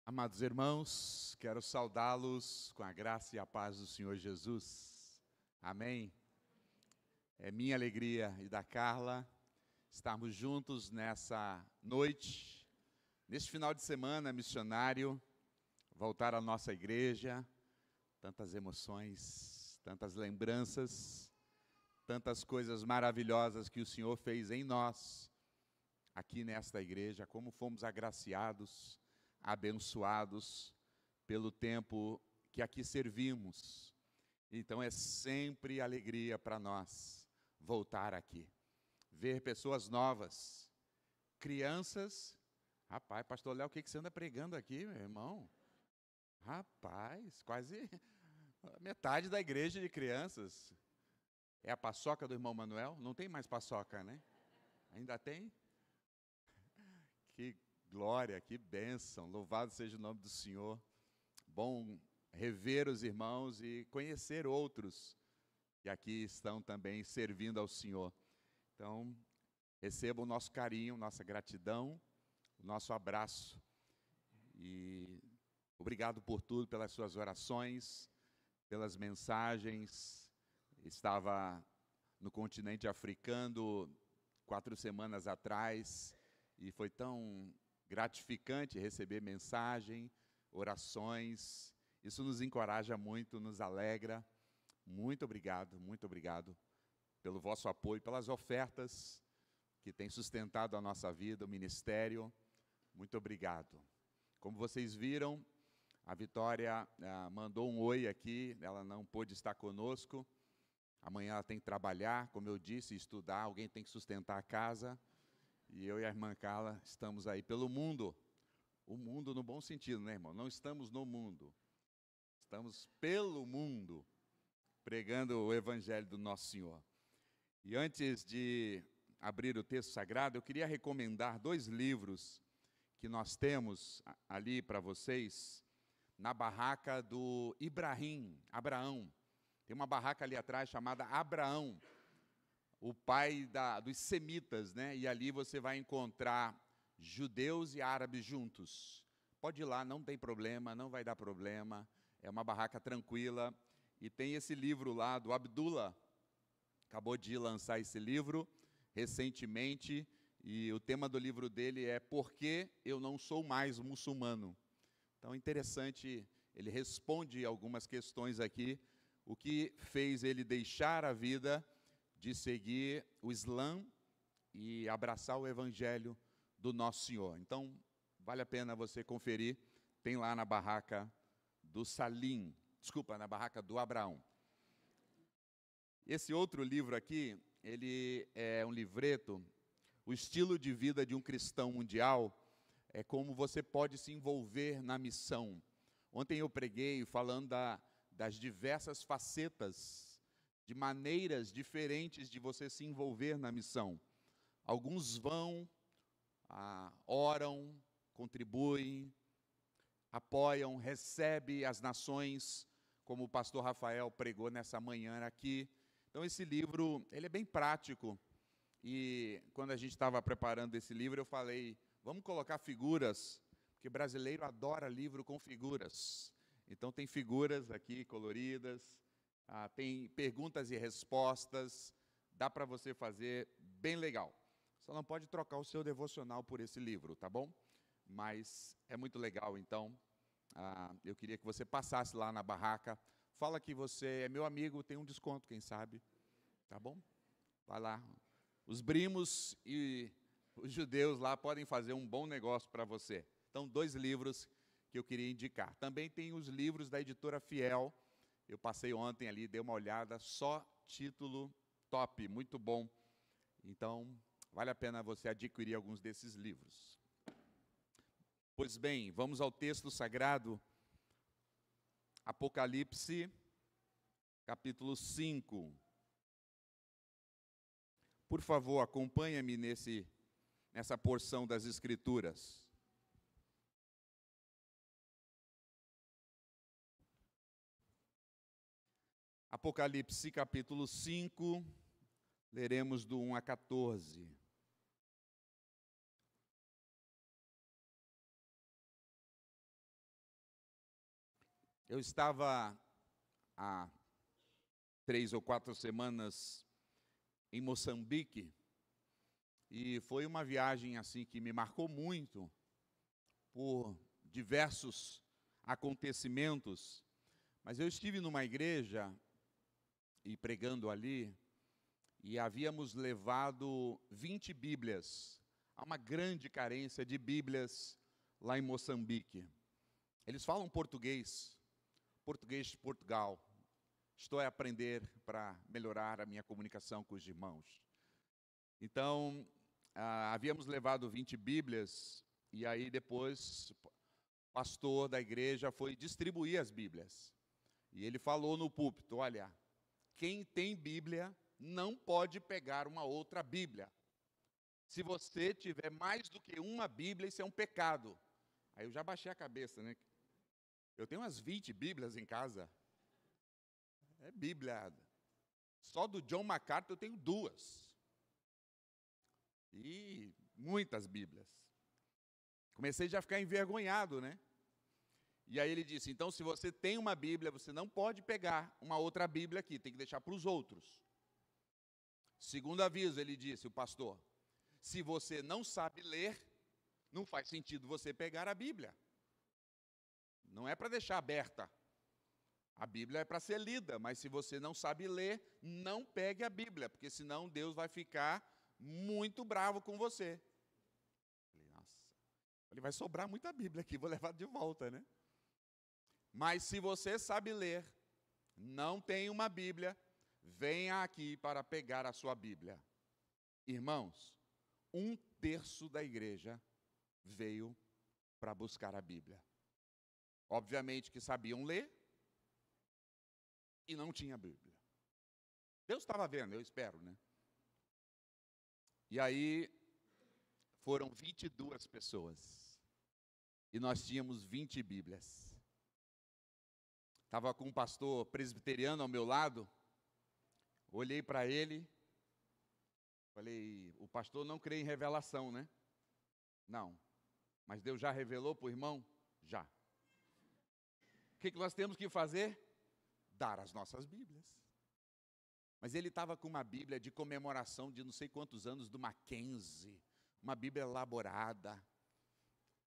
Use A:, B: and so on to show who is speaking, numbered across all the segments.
A: Amados irmãos, quero saudá-los com a graça e a paz do Senhor Jesus. Amém? É minha alegria e da Carla estarmos juntos nessa noite, neste final de semana missionário, voltar à nossa igreja, tantas emoções, tantas lembranças, tantas coisas maravilhosas que o Senhor fez em nós, aqui nesta igreja, como fomos agraciados, abençoados pelo tempo que aqui servimos. Então é sempre alegria para nós voltar aqui, ver pessoas novas, crianças. Rapaz, pastor Léo, o que você anda pregando aqui, meu irmão? Rapaz, quase metade da igreja de crianças. É a paçoca do irmão Manuel? Não tem mais paçoca, né? Ainda tem? Que glória, que bênção, louvado seja o nome do Senhor. Bom rever os irmãos e conhecer outros que aqui estão também servindo ao Senhor. Então, recebam o nosso carinho, nossa gratidão, o nosso abraço. E obrigado por tudo, pelas suas orações, pelas mensagens. Estava no continente africano 4 semanas atrás e foi tão gratificante receber mensagem, orações. Isso nos encoraja muito, nos alegra. Muito obrigado pelo vosso apoio, pelas ofertas que têm sustentado a nossa vida, o ministério. Muito obrigado. Como vocês viram, a Vitória mandou um oi aqui, ela não pôde estar conosco. Amanhã ela tem que trabalhar, como eu disse, estudar, alguém tem que sustentar a casa. E eu e a irmã Carla estamos aí pelo mundo. O mundo no bom sentido, né, irmão? Não estamos no mundo. Estamos pelo mundo, pregando o Evangelho do nosso Senhor. E antes de abrir o texto sagrado, eu queria recomendar 2 livros que nós temos ali para vocês, na barraca do Abraão. Tem uma barraca ali atrás chamada Abraão, o pai dos semitas, né? E ali você vai encontrar judeus e árabes juntos. Pode ir lá, não tem problema, não vai dar problema. É uma barraca tranquila. E tem esse livro lá do Abdullah. Acabou de lançar esse livro recentemente. E o tema do livro dele é Por que eu não sou mais muçulmano? Então, interessante, ele responde algumas questões aqui. O que fez ele deixar a vida de seguir o Islã e abraçar o Evangelho do Nosso Senhor. Então, vale a pena você conferir, tem lá na barraca do Salim, na barraca do Abraão. Esse outro livro aqui, ele é um livreto, O Estilo de Vida de um Cristão Mundial, é como você pode se envolver na missão. Ontem eu preguei falando das diversas facetas, de maneiras diferentes de você se envolver na missão. Alguns vão, oram, contribuem, apoiam, recebem as nações, como o pastor Rafael pregou nessa manhã aqui. Então esse livro, ele é bem prático. E quando a gente estava preparando esse livro, eu falei, vamos colocar figuras, porque brasileiro adora livro com figuras. Então tem figuras aqui coloridas, tem perguntas e respostas, dá para você fazer bem legal. Só não pode trocar o seu devocional por esse livro, tá bom? Mas é muito legal, então eu queria que você passasse lá na barraca, fala que você é meu amigo, tem um desconto, quem sabe, tá bom? Vai lá, os primos e os judeus lá podem fazer um bom negócio para você. Então, 2 livros que eu queria indicar. Também tem os livros da editora Fiel. Eu passei ontem ali, dei uma olhada, só título top, muito bom. Então, vale a pena você adquirir alguns desses livros. Pois bem, vamos ao texto sagrado, Apocalipse, capítulo 5. Por favor, acompanha-me nessa porção das Escrituras. Apocalipse capítulo 5, leremos do 1 a 14. Eu estava há 3 ou 4 semanas em Moçambique, e foi uma viagem assim que me marcou muito por diversos acontecimentos. Mas eu estive numa igreja e pregando ali, e havíamos levado 20 Bíblias. Há uma grande carência de Bíblias lá em Moçambique. Eles falam português de Portugal. Estou a aprender para melhorar a minha comunicação com os irmãos. Então, havíamos levado 20 Bíblias, e aí depois o pastor da igreja foi distribuir as Bíblias. E ele falou no púlpito: olha, quem tem Bíblia não pode pegar uma outra Bíblia. Se você tiver mais do que uma Bíblia, isso é um pecado. Aí eu já baixei a cabeça, né? Eu tenho umas 20 Bíblias em casa. É Bíblia. Só do John MacArthur eu tenho 2. E muitas Bíblias. Comecei já a ficar envergonhado, né? E aí ele disse: então, se você tem uma Bíblia, você não pode pegar uma outra Bíblia aqui, tem que deixar para os outros. Segundo aviso, ele disse, o pastor: se você não sabe ler, não faz sentido você pegar a Bíblia. Não é para deixar aberta. A Bíblia é para ser lida, mas se você não sabe ler, não pegue a Bíblia, porque senão Deus vai ficar muito bravo com você. Falei, nossa, vai sobrar muita Bíblia aqui, vou levar de volta, né? Mas se você sabe ler, não tem uma Bíblia, venha aqui para pegar a sua Bíblia. Irmãos, 1/3 da igreja veio para buscar a Bíblia. Obviamente que sabiam ler e não tinha Bíblia. Deus estava vendo, eu espero, né? E aí foram 22 pessoas. E nós tínhamos 20 Bíblias. Estava com um pastor presbiteriano ao meu lado. Olhei para ele. Falei, o pastor não crê em revelação, né? Não. Mas Deus já revelou para o irmão? Já. O que nós temos que fazer? Dar as nossas Bíblias. Mas ele estava com uma Bíblia de comemoração de não sei quantos anos do Mackenzie, uma Bíblia elaborada.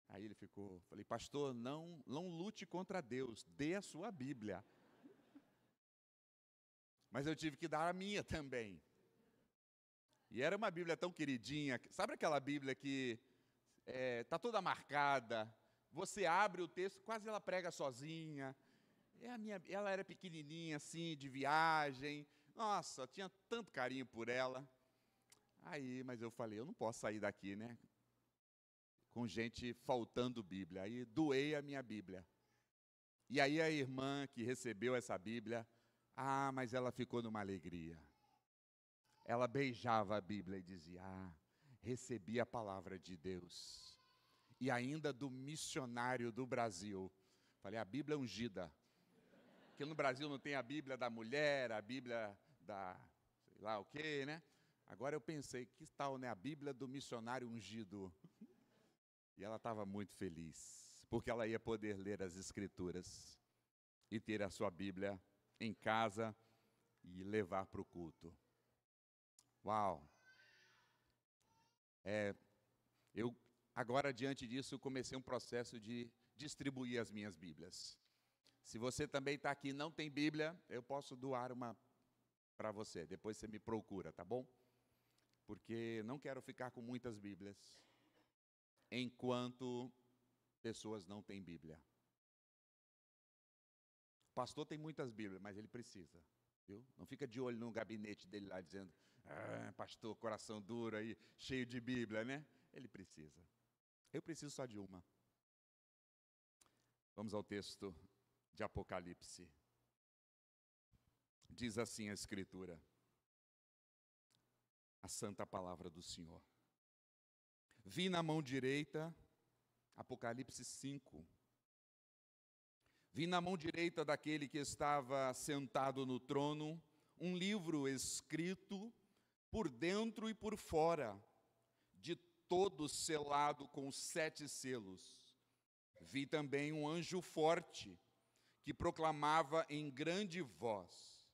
A: Aí ele ficou, falei, pastor, não lute contra Deus, dê a sua Bíblia. Mas eu tive que dar a minha também. E era uma Bíblia tão queridinha, sabe aquela Bíblia que está toda marcada, você abre o texto, quase ela prega sozinha. Ela era pequenininha assim, de viagem. Nossa, tinha tanto carinho por ela. Aí, mas eu falei, eu não posso sair daqui, né? Com gente faltando Bíblia. Aí doei a minha Bíblia. E aí a irmã que recebeu essa Bíblia, mas ela ficou numa alegria. Ela beijava a Bíblia e dizia, recebi a palavra de Deus. E ainda do missionário do Brasil. Falei, a Bíblia ungida. Porque no Brasil não tem a Bíblia da mulher, a Bíblia da, sei lá o quê, né? Agora eu pensei, que tal, né? A Bíblia do missionário ungido. E ela estava muito feliz, porque ela ia poder ler as Escrituras e ter a sua Bíblia em casa e levar para o culto. Uau! Eu, agora, diante disso, comecei um processo de distribuir as minhas Bíblias. Se você também está aqui e não tem Bíblia, eu posso doar uma para você. Depois você me procura, tá bom? Porque não quero ficar com muitas Bíblias enquanto pessoas não têm Bíblia. O pastor tem muitas Bíblias, mas ele precisa, viu? Não fica de olho no gabinete dele lá dizendo, pastor, coração duro aí, cheio de Bíblia, né? Ele precisa. Eu preciso só de uma. Vamos ao texto de Apocalipse. Diz assim a Escritura, a santa palavra do Senhor. Vi na mão direita, Apocalipse 5, Vi na mão direita daquele que estava sentado no trono um livro escrito por dentro e por fora, de todo selado com 7 selos. Vi também um anjo forte, que proclamava em grande voz: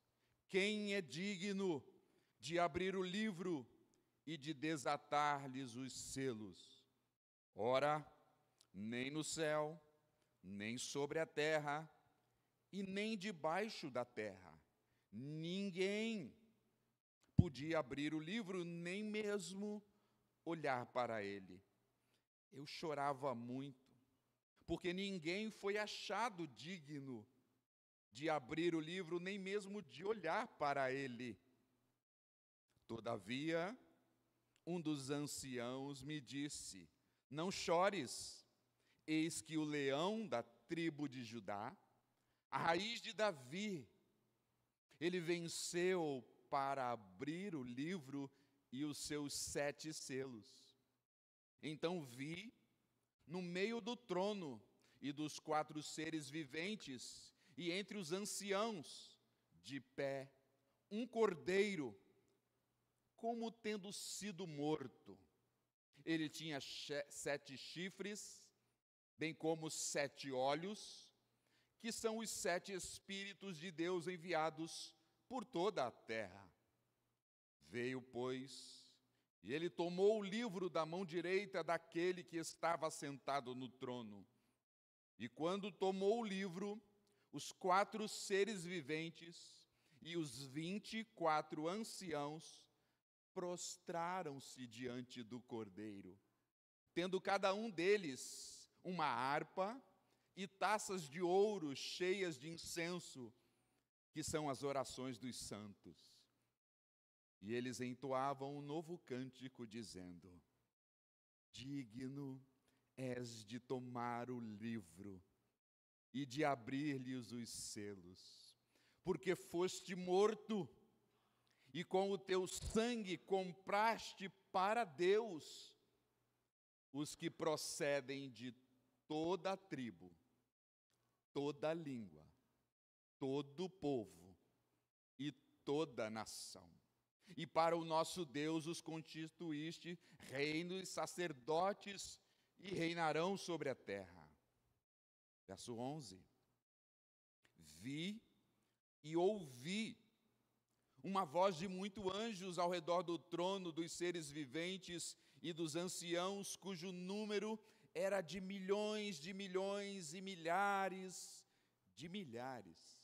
A: quem é digno de abrir o livro e de desatar-lhes os selos? Ora, nem no céu, nem sobre a terra, e nem debaixo da terra, ninguém podia abrir o livro, nem mesmo olhar para ele. Eu chorava muito, porque ninguém foi achado digno de abrir o livro, nem mesmo de olhar para ele. Todavia, um dos anciãos me disse: não chores, eis que o leão da tribo de Judá, a raiz de Davi, ele venceu para abrir o livro e os seus 7 selos. Então vi, no meio do trono e dos 4 seres viventes, e entre os anciãos, de pé, um cordeiro, como tendo sido morto. Ele tinha 7 chifres, bem como 7 olhos, que são os 7 Espíritos de Deus enviados por toda a terra. Veio, pois, e ele tomou o livro da mão direita daquele que estava sentado no trono. E quando tomou o livro, os 4 seres viventes e os 24 anciãos prostraram-se diante do Cordeiro, tendo cada um deles uma harpa e taças de ouro cheias de incenso, que são as orações dos santos. E eles entoavam um novo cântico, dizendo: digno és de tomar o livro e de abrir-lhes os selos, porque foste morto, e com o teu sangue compraste para Deus os que procedem de toda a tribo, toda a língua, todo o povo e toda a nação. E para o nosso Deus os constituíste reinos e sacerdotes, e reinarão sobre a terra. Verso 11. Vi e ouvi uma voz de muitos anjos ao redor do trono, dos seres viventes e dos anciãos, cujo número era de milhões e milhares de milhares,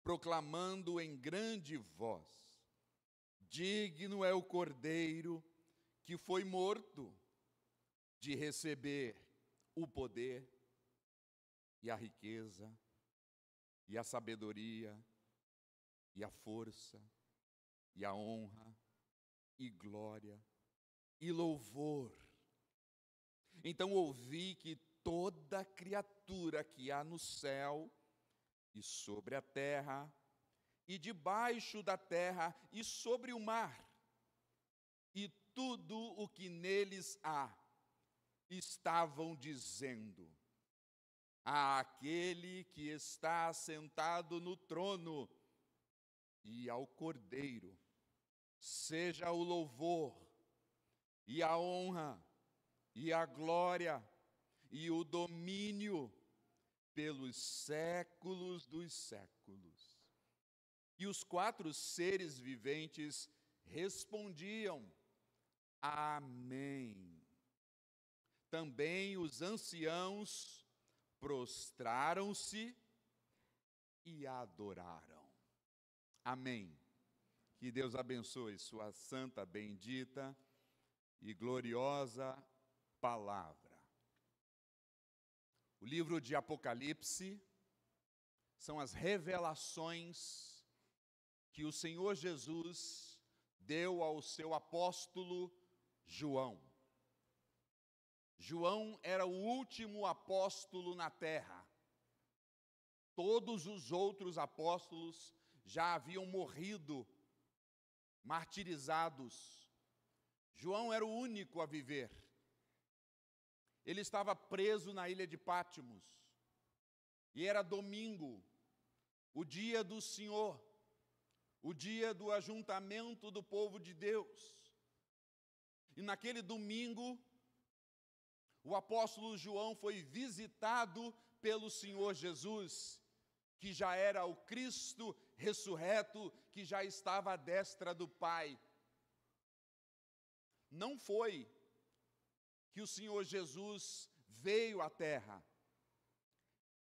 A: proclamando em grande voz: digno é o Cordeiro que foi morto de receber o poder e a riqueza e a sabedoria e a força e a honra e glória e louvor. Então ouvi que toda criatura que há no céu e sobre a terra e debaixo da terra e sobre o mar, e tudo o que neles há, estavam dizendo: àquele que está sentado no trono e ao Cordeiro seja o louvor e a honra e a glória e o domínio pelos séculos dos séculos. E os 4 seres viventes respondiam: amém. Também os anciãos prostraram-se e adoraram. Amém. Que Deus abençoe sua santa, bendita e gloriosa palavra. O livro de Apocalipse são as revelações que o Senhor Jesus deu ao seu apóstolo João. João era o último apóstolo na terra. Todos os outros apóstolos já haviam morrido, martirizados. João era o único a viver. Ele estava preso na ilha de Pátimos. E era domingo, o dia do Senhor, o dia do ajuntamento do povo de Deus. E naquele domingo, o apóstolo João foi visitado pelo Senhor Jesus, que já era o Cristo ressurreto, que já estava à destra do Pai. Não foi que o Senhor Jesus veio à terra,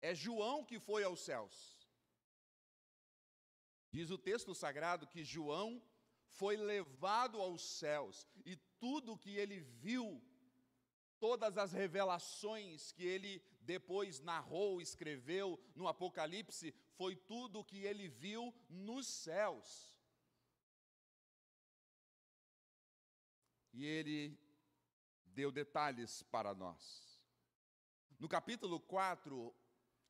A: é João que foi aos céus. Diz o texto sagrado que João foi levado aos céus, e tudo que ele viu, todas as revelações que ele depois narrou, escreveu no Apocalipse, foi tudo o que ele viu nos céus. E ele deu detalhes para nós. No capítulo 4,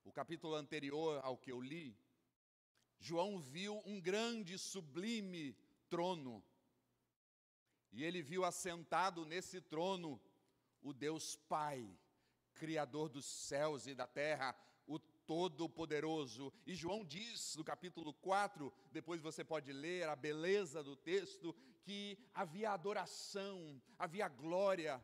A: o capítulo anterior ao que eu li, João viu um grande, sublime trono. E ele viu assentado nesse trono o Deus Pai, Criador dos céus e da terra, o Todo-Poderoso. E João diz no capítulo 4, depois você pode ler a beleza do texto, que havia adoração, havia glória.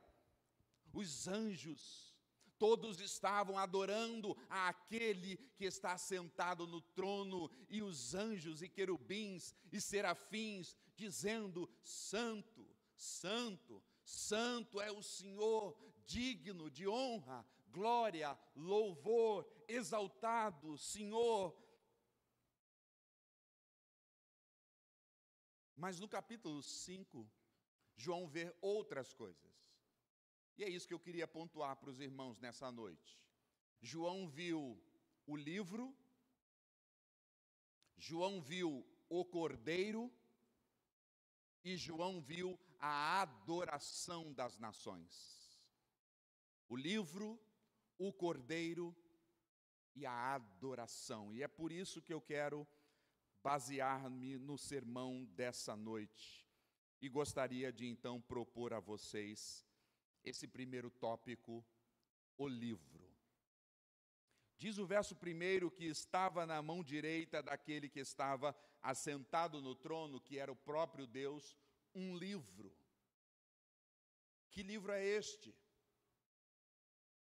A: Os anjos, todos estavam adorando àquele que está sentado no trono, e os anjos e querubins e serafins, dizendo: Santo, Santo, Santo é o Senhor, digno de honra, glória, louvor, exaltado, Senhor. Mas no capítulo 5, João vê outras coisas. E é isso que eu queria pontuar para os irmãos nessa noite. João viu o livro, João viu o Cordeiro, e João viu a adoração das nações. O livro, o Cordeiro e a adoração. E é por isso que eu quero basear-me no sermão dessa noite. E gostaria de então propor a vocês esse primeiro tópico, o livro. Diz o verso 1 que estava na mão direita daquele que estava assentado no trono, que era o próprio Deus, um livro. Que livro é este?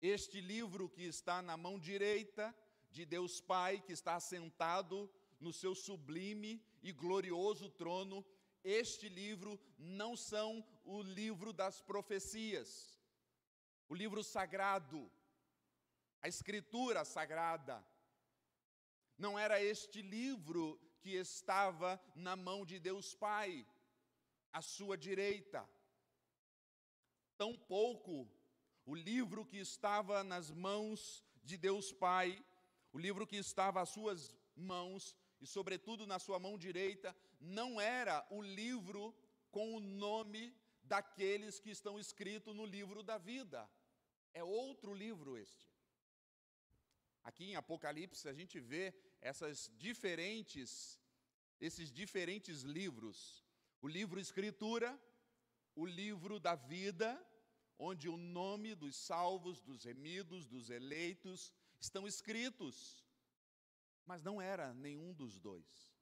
A: Este livro que está na mão direita de Deus Pai, que está assentado no seu sublime e glorioso trono, este livro não são o livro das profecias, o livro sagrado, a Escritura sagrada. Não era este livro que estava na mão de Deus Pai, à sua direita. Tampouco o livro que estava nas mãos de Deus Pai, o livro que estava às suas mãos, e sobretudo na sua mão direita, não era o livro com o nome daqueles que estão escritos no livro da vida. É outro livro este. Aqui em Apocalipse a gente vê esses diferentes livros. O livro Escritura, o livro da vida, onde o nome dos salvos, dos remidos, dos eleitos estão escritos. Mas não era nenhum dos dois.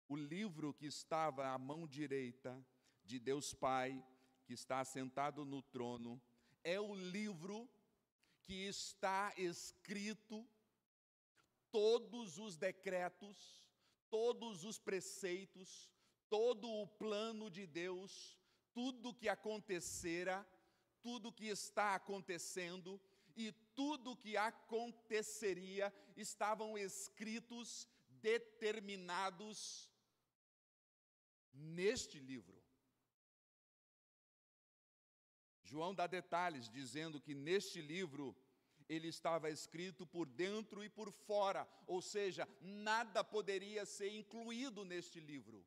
A: O livro que estava à mão direita de Deus Pai, que está assentado no trono, é o livro que está escrito todos os decretos, todos os preceitos, todo o plano de Deus, tudo que acontecera, tudo que está acontecendo e tudo que aconteceria estavam escritos, determinados neste livro. João dá detalhes dizendo que neste livro ele estava escrito por dentro e por fora, ou seja, nada poderia ser incluído neste livro.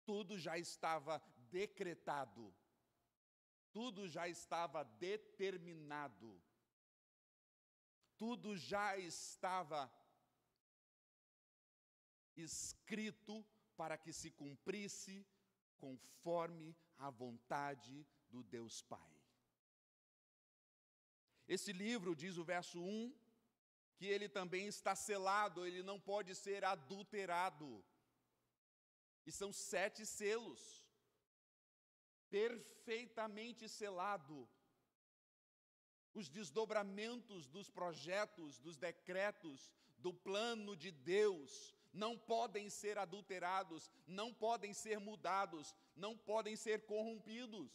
A: Tudo já estava decretado, tudo já estava determinado, tudo já estava escrito para que se cumprisse conforme a vontade do Deus Pai. Esse livro, diz o verso 1, que ele também está selado, ele não pode ser adulterado. E são 7 selos, perfeitamente selado. Os desdobramentos dos projetos, dos decretos, do plano de Deus, não podem ser adulterados, não podem ser mudados, não podem ser corrompidos.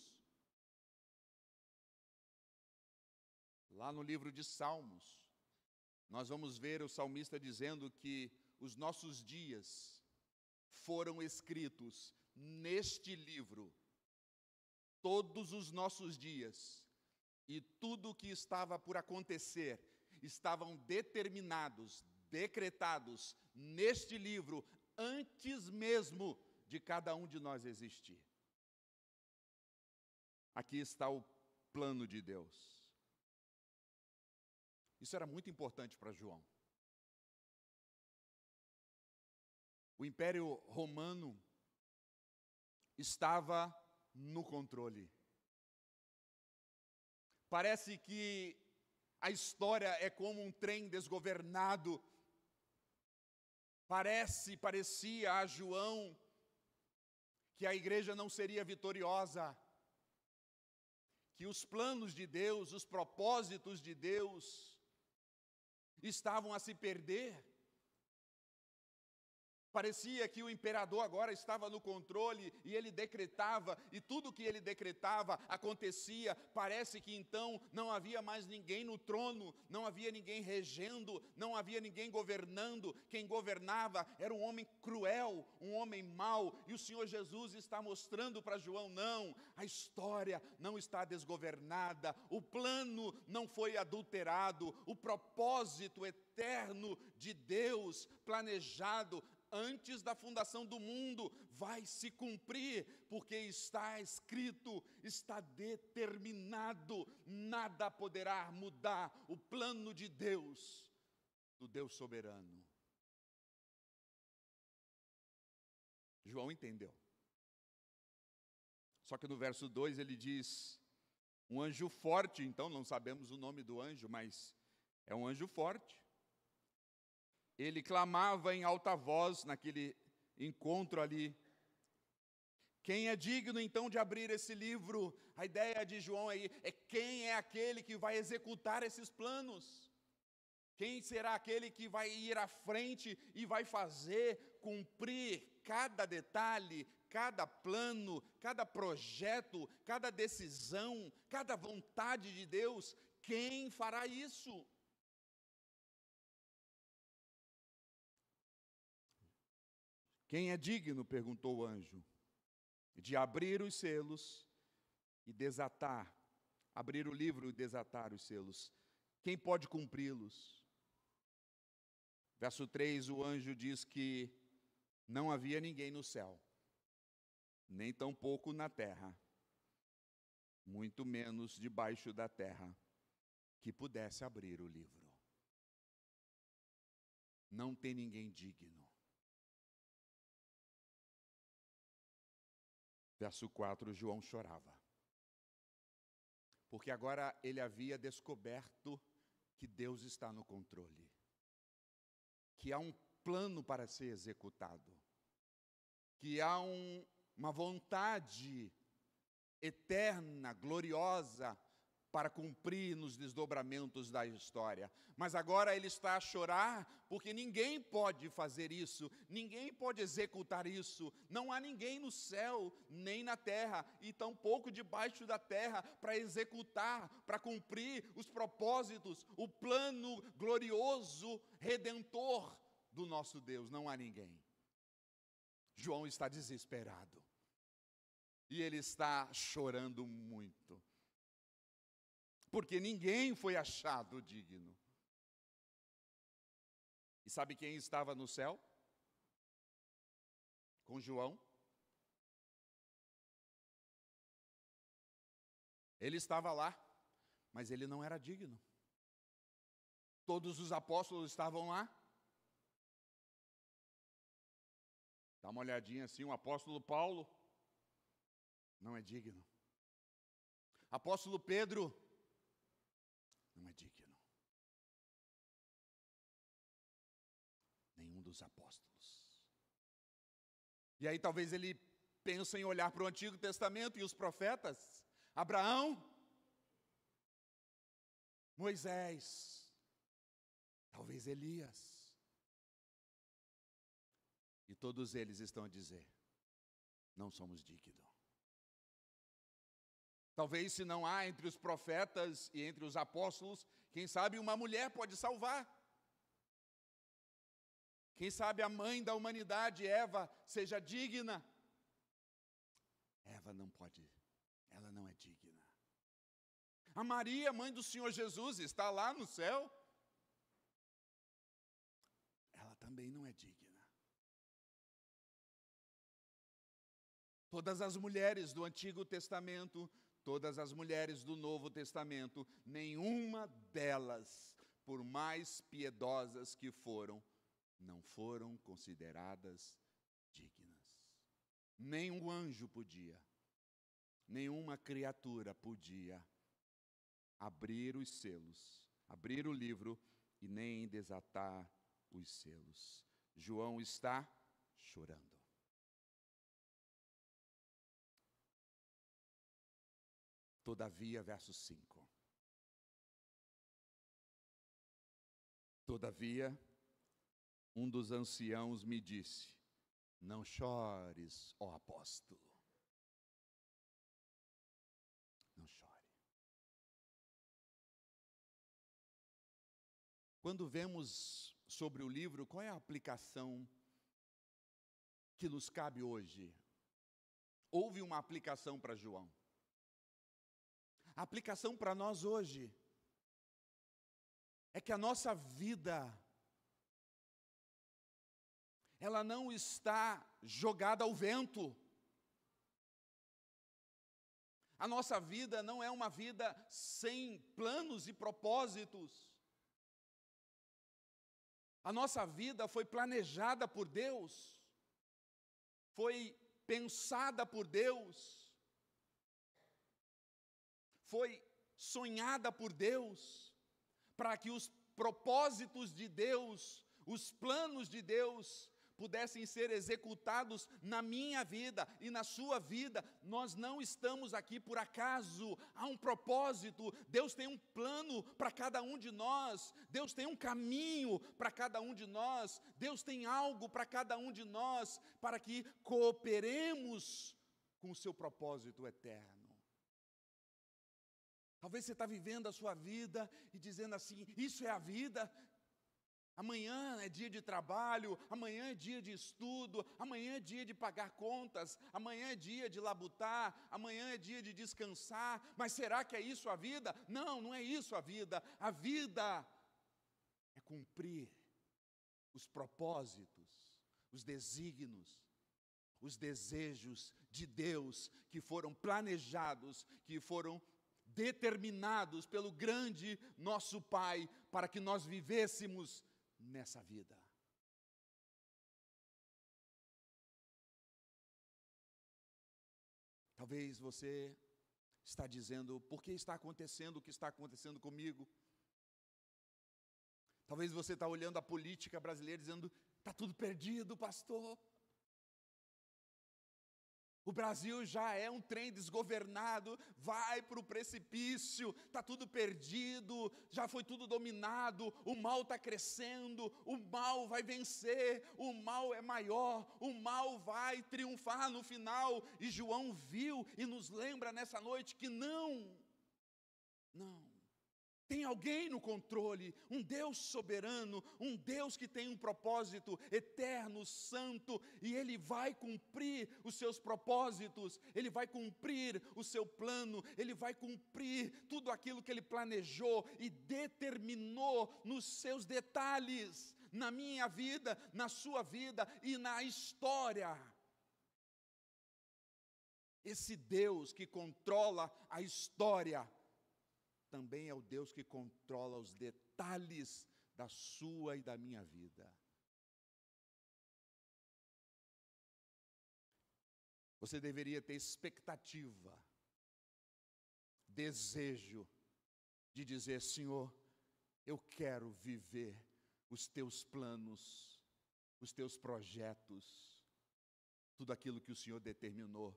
A: Lá no livro de Salmos, nós vamos ver o salmista dizendo que os nossos dias foram escritos neste livro, todos os nossos dias, e tudo o que estava por acontecer, estavam determinados, decretados neste livro, antes mesmo de cada um de nós existir. Aqui está o plano de Deus. Isso era muito importante para João. O Império Romano estava no controle. Parece que a história é como um trem desgovernado. Parecia a João que a igreja não seria vitoriosa, que os planos de Deus, os propósitos de Deus estavam a se perder. Parecia que o imperador agora estava no controle e ele decretava, e tudo que ele decretava acontecia. Parece que então não havia mais ninguém no trono, não havia ninguém regendo, não havia ninguém governando. Quem governava era um homem cruel, um homem mau, e o Senhor Jesus está mostrando para João: não, a história não está desgovernada, o plano não foi adulterado, o propósito eterno de Deus planejado antes da fundação do mundo vai se cumprir, porque está escrito, está determinado, nada poderá mudar o plano de Deus, do Deus soberano. João entendeu. Só que no verso 2 ele diz, um anjo forte, então não sabemos o nome do anjo, mas é um anjo forte. Ele clamava em alta voz naquele encontro ali. Quem é digno então de abrir esse livro? A ideia de João aí é quem é aquele que vai executar esses planos? Quem será aquele que vai ir à frente e vai fazer cumprir cada detalhe, cada plano, cada projeto, cada decisão, cada vontade de Deus? Quem fará isso? Quem é digno, perguntou o anjo, de abrir os selos e desatar, abrir o livro e desatar os selos? Quem pode cumpri-los? Verso 3, o anjo diz que não havia ninguém no céu, nem tampouco na terra, muito menos debaixo da terra, que pudesse abrir o livro. Não tem ninguém digno. Verso 4, João chorava, porque agora ele havia descoberto que Deus está no controle, que há um plano para ser executado, que há uma vontade eterna, gloriosa, para cumprir nos desdobramentos da história. Mas agora ele está a chorar, porque ninguém pode fazer isso, ninguém pode executar isso. Não há ninguém no céu, nem na terra, e tampouco debaixo da terra, para executar, para cumprir os propósitos, o plano glorioso, redentor do nosso Deus. Não há ninguém. João está desesperado, e ele está chorando muito, porque ninguém foi achado digno. E sabe quem estava no céu? Com João? Ele estava lá, mas ele não era digno. Todos os apóstolos estavam lá. Dá uma olhadinha assim, o apóstolo Paulo não é digno. Apóstolo Pedro não é digno. dos apóstolos. E aí talvez ele pense em olhar para o Antigo Testamento e os profetas, Abraão, Moisés, talvez Elias. E todos eles estão a dizer, não somos dignos. Talvez se não há entre os profetas e entre os apóstolos, quem sabe uma mulher pode salvar. Quem sabe a mãe da humanidade, Eva, seja digna. Eva não pode, ela não é digna. A Maria, mãe do Senhor Jesus, está lá no céu. Ela também não é digna. Todas as mulheres do Antigo Testamento, todas as mulheres do Novo Testamento, nenhuma delas, por mais piedosas que foram, não foram consideradas dignas. Nenhum anjo podia, nenhuma criatura podia abrir os selos, abrir o livro e nem desatar os selos. João está chorando. Todavia, verso 5. Todavia, um dos anciãos me disse, não chores, ó apóstolo. Não chore. Quando vemos sobre o livro, qual é a aplicação que nos cabe hoje? Houve uma aplicação para João. A aplicação para nós hoje é que a nossa vida, ela não está jogada ao vento. A nossa vida não é uma vida sem planos e propósitos. A nossa vida foi planejada por Deus, foi pensada por Deus, foi sonhada por Deus, para que os propósitos de Deus, os planos de Deus, pudessem ser executados na minha vida e na sua vida. Nós não estamos aqui por acaso, há um propósito, Deus tem um plano para cada um de nós, Deus tem um caminho para cada um de nós, Deus tem algo para cada um de nós, para que cooperemos com o seu propósito eterno. Talvez você está vivendo a sua vida e dizendo assim, isso é a vida? Amanhã é dia de trabalho, amanhã é dia de estudo, amanhã é dia de pagar contas, amanhã é dia de labutar, amanhã é dia de descansar, mas será que é isso a vida? Não, não é isso a vida. A vida é cumprir os propósitos, os desígnios, os desejos de Deus que foram planejados, que foram determinados pelo grande nosso Pai, para que nós vivêssemos nessa vida. Talvez você está dizendo, por que está acontecendo o que está acontecendo comigo? Talvez você está olhando a política brasileira dizendo, está tudo perdido, pastor. O Brasil já é um trem desgovernado, vai para o precipício, está tudo perdido, já foi tudo dominado, o mal está crescendo, o mal vai vencer, o mal é maior, o mal vai triunfar no final. E João viu e nos lembra nessa noite que não. Tem alguém no controle, um Deus soberano, um Deus que tem um propósito eterno, santo, e Ele vai cumprir os seus propósitos, Ele vai cumprir o seu plano, Ele vai cumprir tudo aquilo que Ele planejou e determinou nos seus detalhes, na minha vida, na sua vida e na história. Esse Deus que controla a história, também é o Deus que controla os detalhes da sua e da minha vida. Você deveria ter expectativa, desejo de dizer, Senhor, eu quero viver os teus planos, os teus projetos, tudo aquilo que o Senhor determinou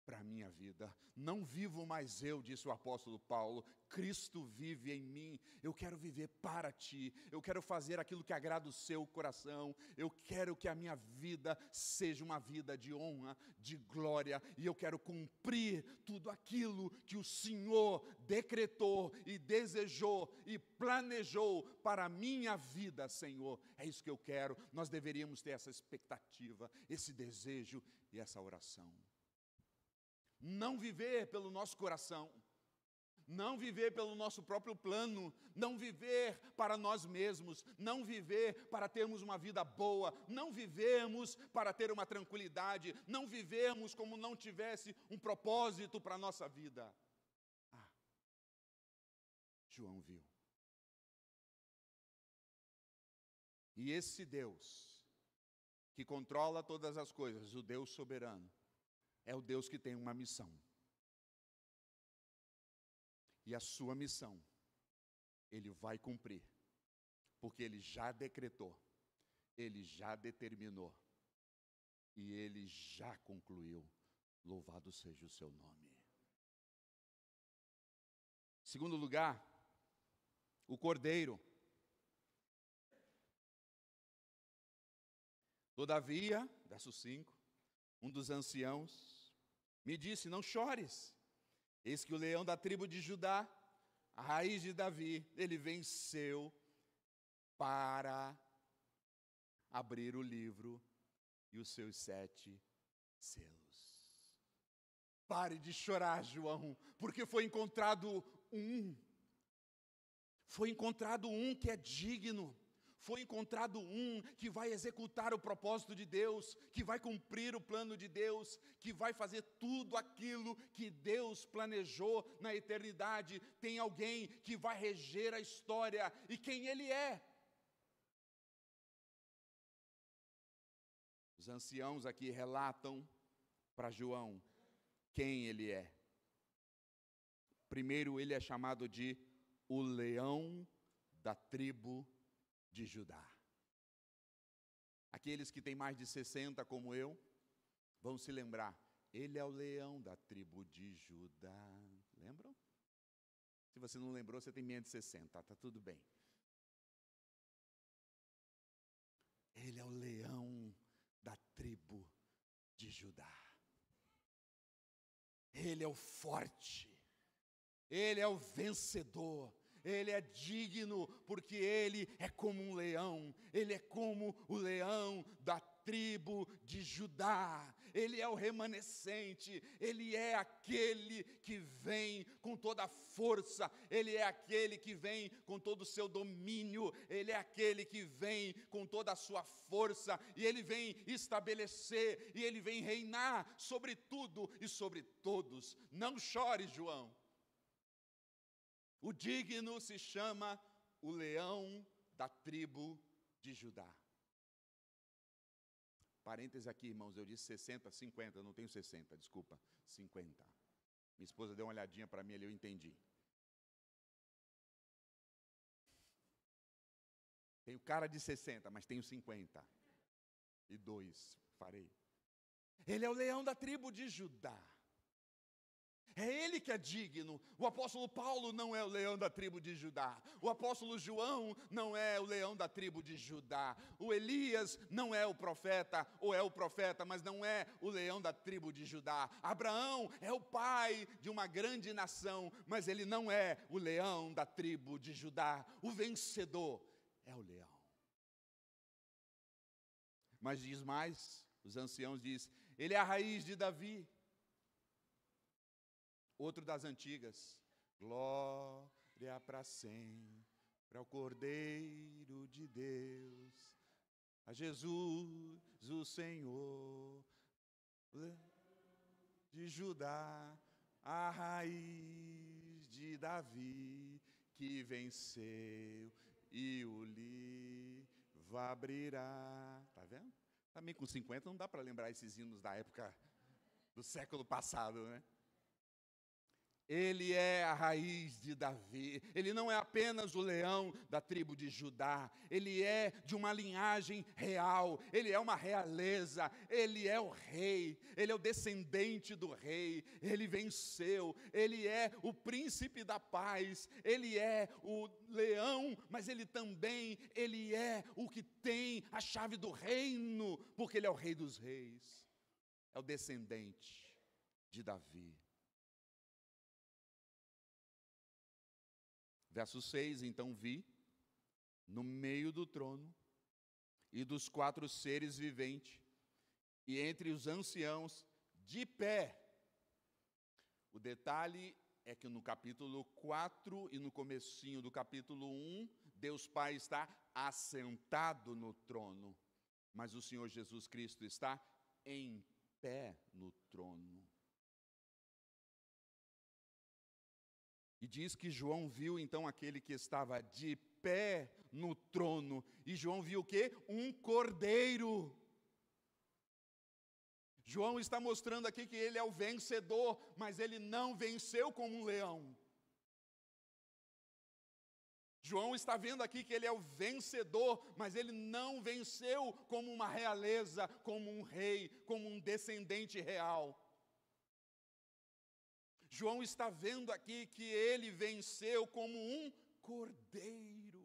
A: para a minha vida. Não vivo mais eu, disse o apóstolo Paulo, Cristo vive em mim. Eu quero viver para ti, eu quero fazer aquilo que agrada o seu coração, eu quero que a minha vida seja uma vida de honra, de glória, e eu quero cumprir tudo aquilo que o Senhor decretou e desejou e planejou para a minha vida, Senhor. É isso que eu quero. Nós deveríamos ter essa expectativa, esse desejo e essa oração. Não viver pelo nosso coração, não viver pelo nosso próprio plano, não viver para nós mesmos, não viver para termos uma vida boa, não vivemos para ter uma tranquilidade, não vivemos como não tivesse um propósito para a nossa vida. João viu. E esse Deus, que controla todas as coisas, o Deus soberano, é o Deus que tem uma missão. E a sua missão, Ele vai cumprir. Porque Ele já decretou, Ele já determinou, e Ele já concluiu. Louvado seja o seu nome. Segundo lugar, o Cordeiro. Todavia, verso 5, um dos anciãos me disse: não chores, eis que o leão da tribo de Judá, a raiz de Davi, ele venceu para abrir o livro e os seus 7 selos. Pare de chorar, João, porque foi encontrado um que é digno. Foi encontrado um que vai executar o propósito de Deus, que vai cumprir o plano de Deus, que vai fazer tudo aquilo que Deus planejou na eternidade. Tem alguém que vai reger a história, e quem Ele é? Os anciãos aqui relatam para João quem Ele é. Primeiro, Ele é chamado de o leão da tribo de Judá. Aqueles que têm mais de 60 como eu, vão se lembrar, ele é o leão da tribo de Judá. Lembram? Se você não lembrou, você tem menos de 60, está tudo bem. Ele é o leão da tribo de Judá. Ele é o forte, ele é o vencedor. Ele é digno, porque Ele é como um leão. Ele é como o leão da tribo de Judá. Ele é o remanescente. Ele é aquele que vem com toda a força. Ele é aquele que vem com todo o seu domínio. Ele é aquele que vem com toda a sua força. E Ele vem estabelecer, e Ele vem reinar sobre tudo e sobre todos. Não chore, João. O digno se chama o leão da tribo de Judá. Parêntese aqui, irmãos, eu disse 60, 50, eu não tenho 60, desculpa, 50. Minha esposa deu uma olhadinha para mim ali, eu entendi. Tenho cara de 60, mas tenho 52, farei. Ele é o leão da tribo de Judá. É Ele que é digno. O apóstolo Paulo não é o leão da tribo de Judá. O apóstolo João não é o leão da tribo de Judá. O Elias não é o profeta, ou é o profeta, mas não é o leão da tribo de Judá. Abraão é o pai de uma grande nação, mas ele não é o leão da tribo de Judá. O vencedor é o leão. Mas diz mais, os anciãos dizem, ele é a raiz de Davi. Outro das antigas, glória para sempre ao Cordeiro de Deus, a Jesus o Senhor, de Judá, a raiz de Davi, que venceu e o livro abrirá. Está vendo? Também com 50 não dá para lembrar esses hinos da época do século passado, né? Ele é a raiz de Davi. Ele não é apenas o leão da tribo de Judá. Ele é de uma linhagem real. Ele é uma realeza. Ele é o rei. Ele é o descendente do rei. Ele venceu. Ele é o príncipe da paz. Ele é o leão, mas ele também, ele é o que tem a chave do reino, porque ele é o rei dos reis. É o descendente de Davi. Verso 6, então vi, no meio do trono, e dos 4 seres viventes, e entre os anciãos, de pé. O detalhe é que no capítulo 4 e no comecinho do capítulo 1, Deus Pai está assentado no trono, mas o Senhor Jesus Cristo está em pé no trono. E diz que João viu então aquele que estava de pé no trono. E João viu o quê? Um cordeiro. João está mostrando aqui que ele é o vencedor, mas ele não venceu como um leão. João está vendo aqui que ele é o vencedor, mas ele não venceu como uma realeza, como um rei, como um descendente real. João está vendo aqui que ele venceu como um cordeiro.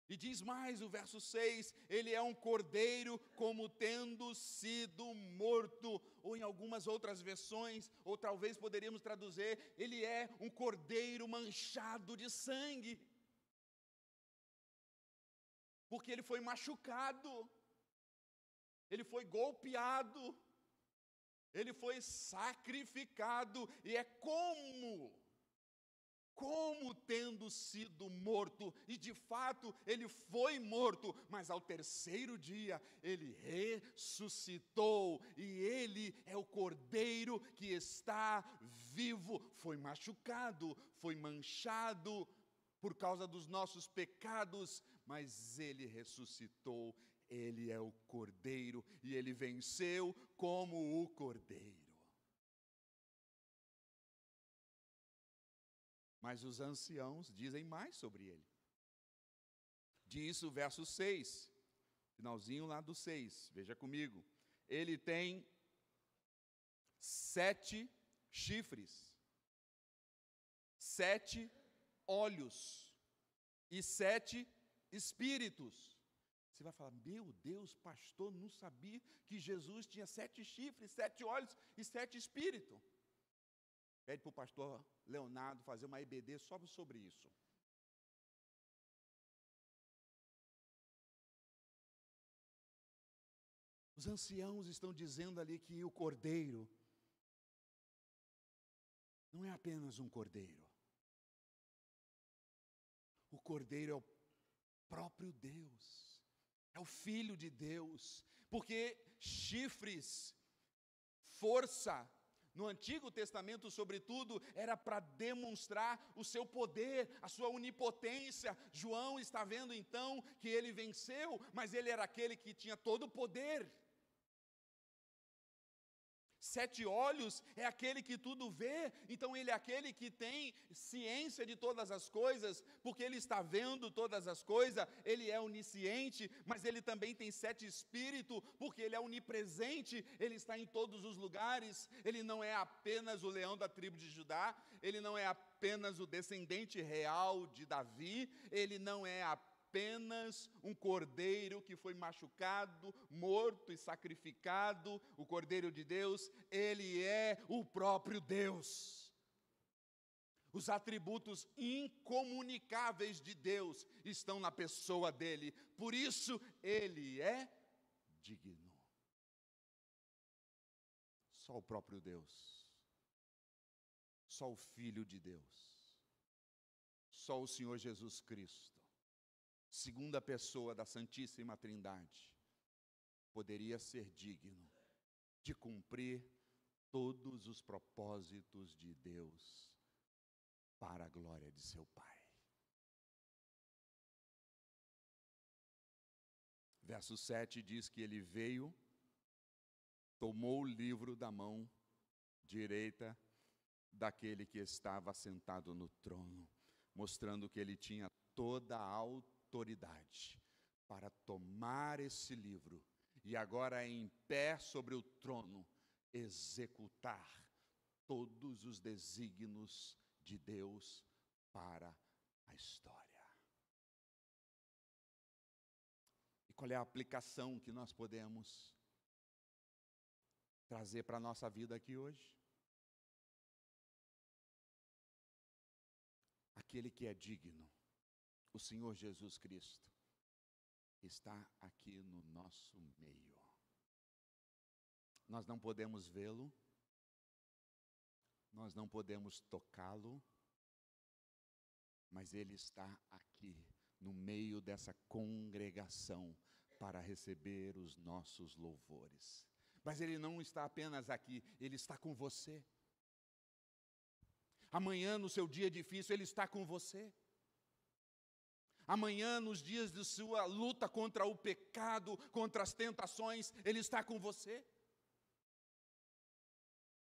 A: E diz mais o verso 6, ele é um cordeiro como tendo sido morto, ou em algumas outras versões, ou talvez poderíamos traduzir, ele é um cordeiro manchado de sangue. Porque ele foi machucado, ele foi golpeado, ele foi sacrificado, e é como tendo sido morto, e de fato ele foi morto, mas ao terceiro dia ele ressuscitou, e ele é o cordeiro que está vivo, foi machucado, foi manchado por causa dos nossos pecados, mas ele ressuscitou. Ele é o cordeiro, e ele venceu como o cordeiro. Mas os anciãos dizem mais sobre ele. Diz o verso 6, finalzinho lá do 6, veja comigo. Ele tem 7 chifres, 7 olhos e 7 espíritos. Você vai falar, meu Deus, pastor, não sabia que Jesus tinha 7 chifres, 7 olhos e 7 espíritos. Pede para o pastor Leonardo fazer uma EBD só sobre isso. Os anciãos estão dizendo ali que o cordeiro não é apenas um cordeiro. O cordeiro é o próprio Deus. É o Filho de Deus, porque chifres, força, no Antigo Testamento, sobretudo, era para demonstrar o seu poder, a sua onipotência. João está vendo então que ele venceu, mas ele era aquele que tinha todo o poder. 7 olhos é aquele que tudo vê, então ele é aquele que tem ciência de todas as coisas, porque ele está vendo todas as coisas, ele é onisciente, mas ele também tem 7 espíritos, porque ele é onipresente, ele está em todos os lugares, ele não é apenas o leão da tribo de Judá, ele não é apenas o descendente real de Davi, ele não é apenas um cordeiro que foi machucado, morto e sacrificado, o Cordeiro de Deus, ele é o próprio Deus. Os atributos incomunicáveis de Deus estão na pessoa dele, por isso ele é digno. Só o próprio Deus, só o Filho de Deus, só o Senhor Jesus Cristo, segunda pessoa da Santíssima Trindade, poderia ser digno de cumprir todos os propósitos de Deus para a glória de seu Pai. Verso 7 diz que ele veio, tomou o livro da mão direita daquele que estava sentado no trono, mostrando que ele tinha toda a autoridade para tomar esse livro e agora em pé sobre o trono executar todos os desígnios de Deus para a história. E qual é a aplicação que nós podemos trazer para a nossa vida aqui hoje? Aquele que é digno, o Senhor Jesus Cristo, está aqui no nosso meio. Nós não podemos vê-lo, nós não podemos tocá-lo, mas Ele está aqui, no meio dessa congregação, para receber os nossos louvores. Mas Ele não está apenas aqui, Ele está com você. Amanhã, no seu dia difícil, Ele está com você. Amanhã, nos dias de sua luta contra o pecado, contra as tentações, Ele está com você.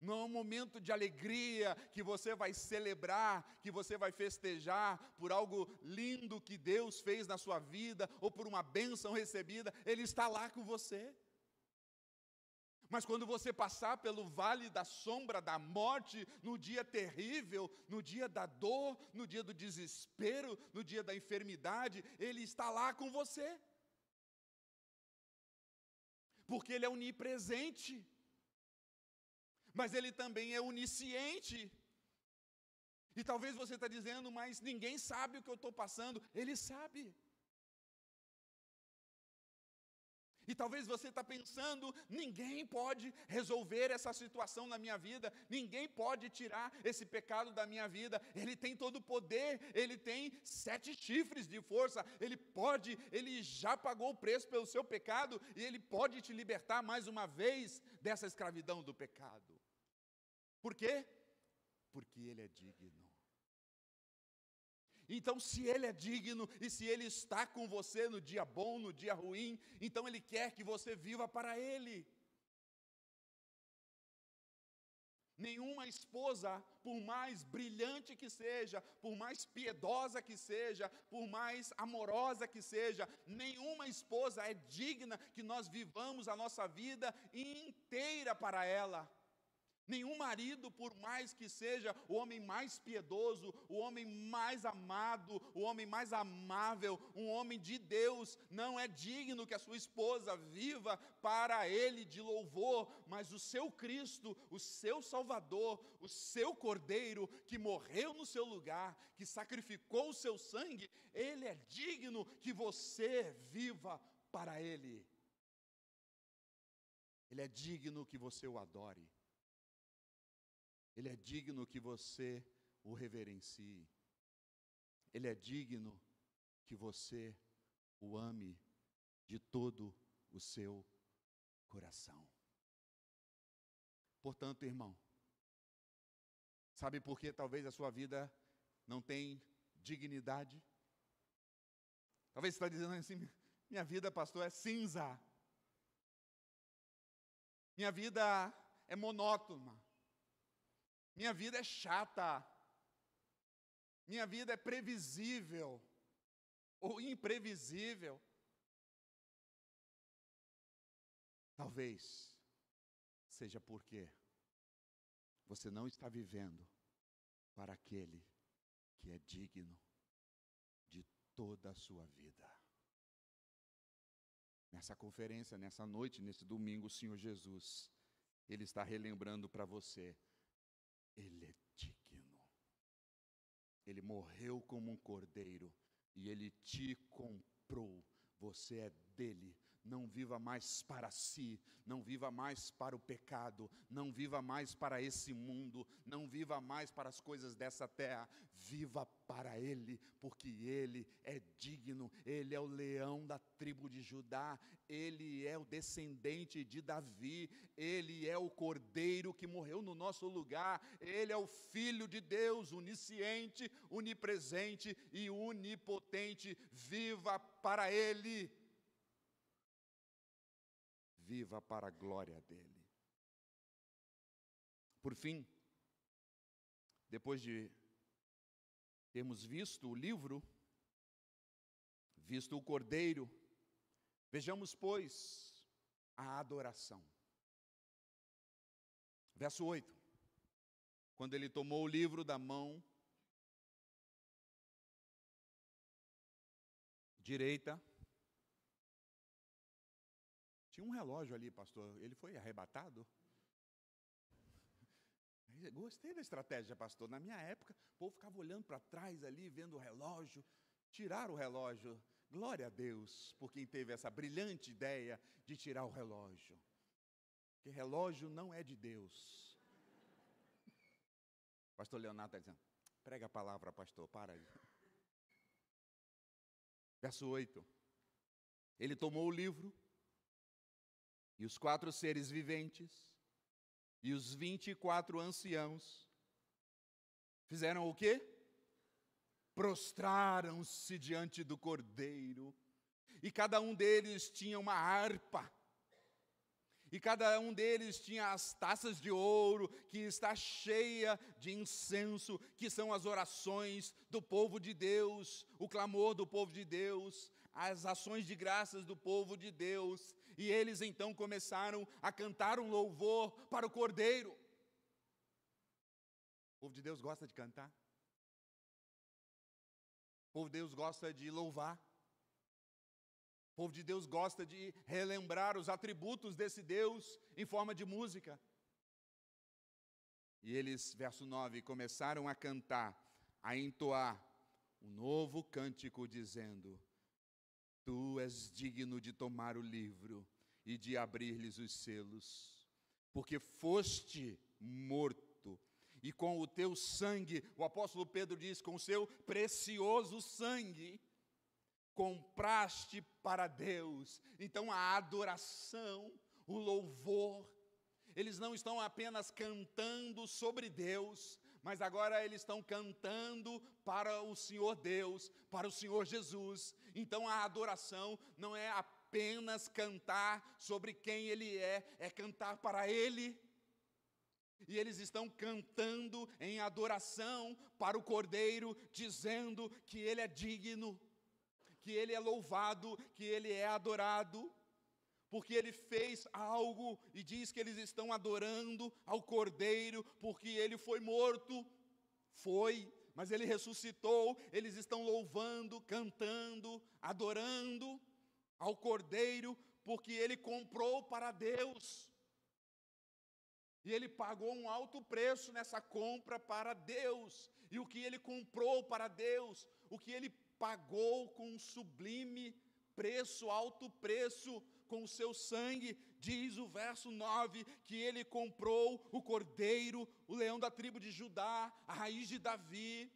A: Não é um momento de alegria que você vai celebrar, que você vai festejar por algo lindo que Deus fez na sua vida, ou por uma bênção recebida. Ele está lá com você. Mas quando você passar pelo vale da sombra da morte, no dia terrível, no dia da dor, no dia do desespero, no dia da enfermidade, Ele está lá com você. Porque Ele é onipresente, mas Ele também é onisciente. E talvez você está dizendo, mas ninguém sabe o que eu estou passando. Ele sabe. E talvez você está pensando, ninguém pode resolver essa situação na minha vida, ninguém pode tirar esse pecado da minha vida. Ele tem todo o poder, Ele tem 7 chifres de força, Ele já pagou o preço pelo seu pecado, e Ele pode te libertar mais uma vez dessa escravidão do pecado. Por quê? Porque Ele é digno. Então, se Ele é digno e se Ele está com você no dia bom, no dia ruim, então Ele quer que você viva para Ele. Nenhuma esposa, por mais brilhante que seja, por mais piedosa que seja, por mais amorosa que seja, nenhuma esposa é digna que nós vivamos a nossa vida inteira para ela. Nenhum marido, por mais que seja o homem mais piedoso, o homem mais amado, o homem mais amável, um homem de Deus, não é digno que a sua esposa viva para ele de louvor, mas o seu Cristo, o seu Salvador, o seu Cordeiro, que morreu no seu lugar, que sacrificou o seu sangue, ele é digno que você viva para ele. Ele é digno que você o adore. Ele é digno que você o reverencie. Ele é digno que você o ame de todo o seu coração. Portanto, irmão, sabe por que talvez a sua vida não tem dignidade? Talvez você está dizendo assim, minha vida, pastor, é cinza. Minha vida é monótona. Minha vida é chata, minha vida é previsível, ou imprevisível. Talvez seja porque você não está vivendo para aquele que é digno de toda a sua vida. Nessa conferência, nessa noite, nesse domingo, o Senhor Jesus, Ele está relembrando para você, Ele é digno. Ele morreu como um cordeiro e Ele te comprou. Você é dele. Não viva mais para si, não viva mais para o pecado, não viva mais para esse mundo, não viva mais para as coisas dessa terra. Viva para Ele, porque Ele é digno. Ele é o leão da tribo de Judá, Ele é o descendente de Davi, Ele é o cordeiro que morreu no nosso lugar, Ele é o Filho de Deus, onisciente, onipresente e onipotente. Viva para Ele. Viva para a glória dEle. Por fim, depois de termos visto o livro, visto o cordeiro, vejamos, pois, a adoração. Verso 8. Quando ele tomou o livro da mão direita, tinha um relógio ali, pastor, ele foi arrebatado? Gostei da estratégia, pastor. Na minha época, o povo ficava olhando para trás ali, vendo o relógio, tiraram o relógio. Glória a Deus por quem teve essa brilhante ideia de tirar o relógio. Porque relógio não é de Deus. Pastor Leonardo está dizendo, prega a palavra, pastor, para aí. Verso 8. Ele tomou o livro, e os 4 seres viventes, e os 24 anciãos, fizeram o quê? Prostraram-se diante do Cordeiro, e cada um deles tinha uma harpa, e cada um deles tinha as taças de ouro, que está cheia de incenso, que são as orações do povo de Deus, o clamor do povo de Deus, as ações de graças do povo de Deus. E eles então começaram a cantar um louvor para o Cordeiro. O povo de Deus gosta de cantar. O povo de Deus gosta de louvar. O povo de Deus gosta de relembrar os atributos desse Deus em forma de música. E eles, verso 9, começaram a cantar, a entoar um novo cântico, dizendo: Tu és digno de tomar o livro e de abrir-lhes os selos, porque foste morto, e com o teu sangue, o apóstolo Pedro diz, com o seu precioso sangue, compraste para Deus. Então a adoração, o louvor, eles não estão apenas cantando sobre Deus, mas agora eles estão cantando para o Senhor Deus, para o Senhor Jesus. Então a adoração não é apenas cantar sobre quem Ele é cantar para Ele. E eles estão cantando em adoração para o Cordeiro, dizendo que Ele é digno, que Ele é louvado, que Ele é adorado, porque Ele fez algo, e diz que eles estão adorando ao Cordeiro, porque Ele foi morto, mas Ele ressuscitou. Eles estão louvando, cantando, adorando ao Cordeiro, porque Ele comprou para Deus, e Ele pagou um alto preço nessa compra para Deus. E o que Ele comprou para Deus, o que Ele pagou com um sublime preço, alto preço, com o seu sangue, diz o verso 9, que Ele comprou o Cordeiro, o leão da tribo de Judá, a raiz de Davi,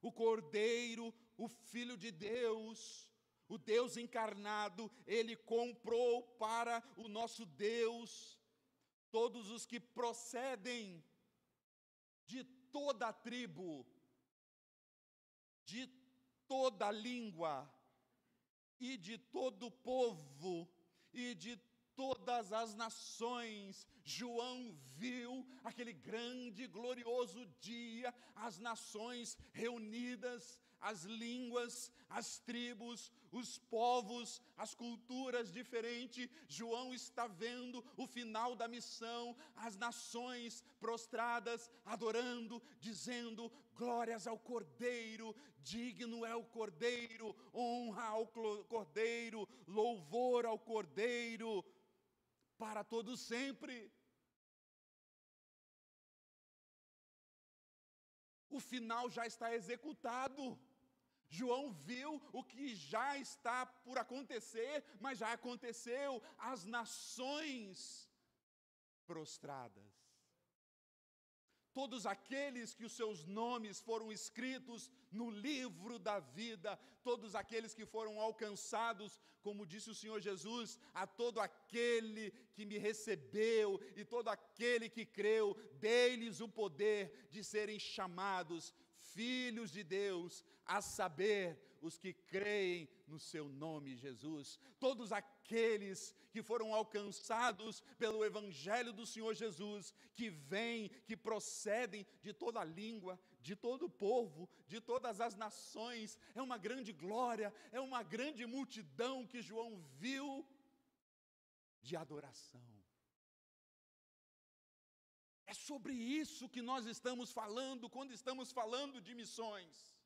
A: o Cordeiro, o Filho de Deus, o Deus encarnado. Ele comprou para o nosso Deus todos os que procedem de toda a tribo, de toda a língua, e de todo o povo, e de todas as nações. João viu aquele grande e glorioso dia, as nações reunidas, as línguas, as tribos, os povos, as culturas diferentes. João está vendo o final da missão, as nações prostradas, adorando, dizendo: glórias ao Cordeiro, digno é o Cordeiro, honra ao Cordeiro, louvor ao Cordeiro, para todos sempre. O final já está executado. João viu o que já está por acontecer, mas já aconteceu, as nações prostradas. Todos aqueles que os seus nomes foram escritos no livro da vida, todos aqueles que foram alcançados, como disse o Senhor Jesus, a todo aquele que me recebeu e todo aquele que creu, dei-lhes o poder de serem chamados filhos de Deus, a saber, os que creem no seu nome, Jesus. Todos aqueles que foram alcançados pelo Evangelho do Senhor Jesus, que vêm, que procedem de toda a língua, de todo o povo, de todas as nações. É uma grande glória, é uma grande multidão que João viu de adoração. É sobre isso que nós estamos falando quando estamos falando de missões.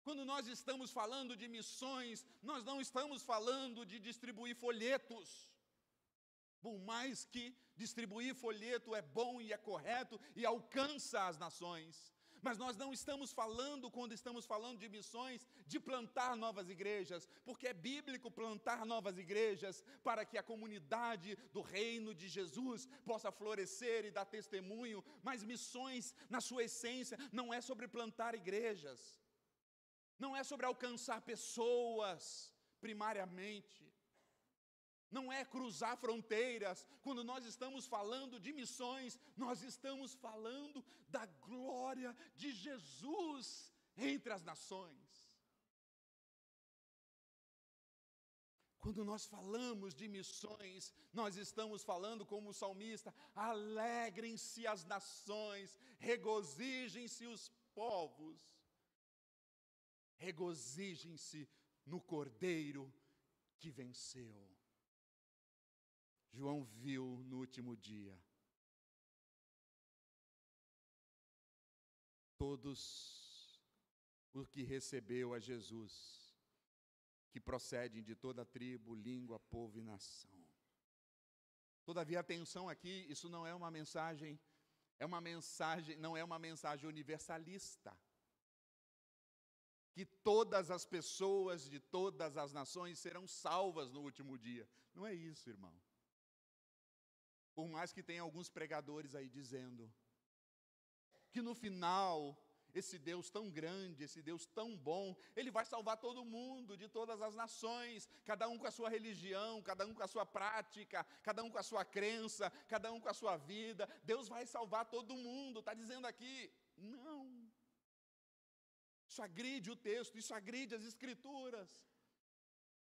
A: Quando nós estamos falando de missões, nós não estamos falando de distribuir folhetos. Por mais que distribuir folheto é bom e é correto e alcança as nações. Mas nós não estamos falando, quando estamos falando de missões, de plantar novas igrejas, porque é bíblico plantar novas igrejas para que a comunidade do reino de Jesus possa florescer e dar testemunho, mas missões, na sua essência, não é sobre plantar igrejas, não é sobre alcançar pessoas, primariamente. Não é cruzar fronteiras. Quando nós estamos falando de missões, nós estamos falando da glória de Jesus entre as nações. Quando nós falamos de missões, nós estamos falando como o salmista: alegrem-se as nações, regozijem-se os povos, regozijem-se no Cordeiro que venceu. João viu no último dia todos os que recebeu a Jesus, que procedem de toda tribo, língua, povo e nação. Todavia, atenção aqui, isso não é uma mensagem, não é uma mensagem universalista. Que todas as pessoas de todas as nações serão salvas no último dia. Não é isso, irmão. Por mais que tenha alguns pregadores aí dizendo que no final, esse Deus tão grande, esse Deus tão bom, Ele vai salvar todo mundo, de todas as nações, cada um com a sua religião, cada um com a sua prática, cada um com a sua crença, cada um com a sua vida. Deus vai salvar todo mundo, está dizendo aqui. Não. Isso agride o texto, isso agride as Escrituras.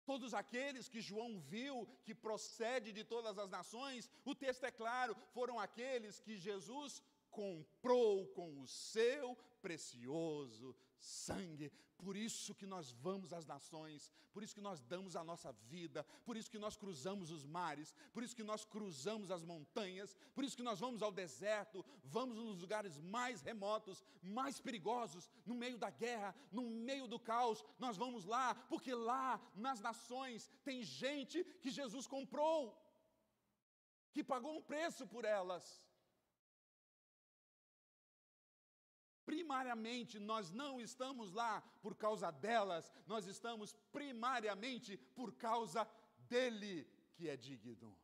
A: Todos aqueles que João viu, que procede de todas as nações, o texto é claro, foram aqueles que Jesus comprou com o seu precioso sangue. Por isso que nós vamos às nações, por isso que nós damos a nossa vida, por isso que nós cruzamos os mares, por isso que nós cruzamos as montanhas, por isso que nós vamos ao deserto, vamos nos lugares mais remotos, mais perigosos, no meio da guerra, no meio do caos. Nós vamos lá, porque lá nas nações tem gente que Jesus comprou, que pagou um preço por elas. Primariamente, nós não estamos lá por causa delas, nós estamos primariamente por causa dele, que é digno.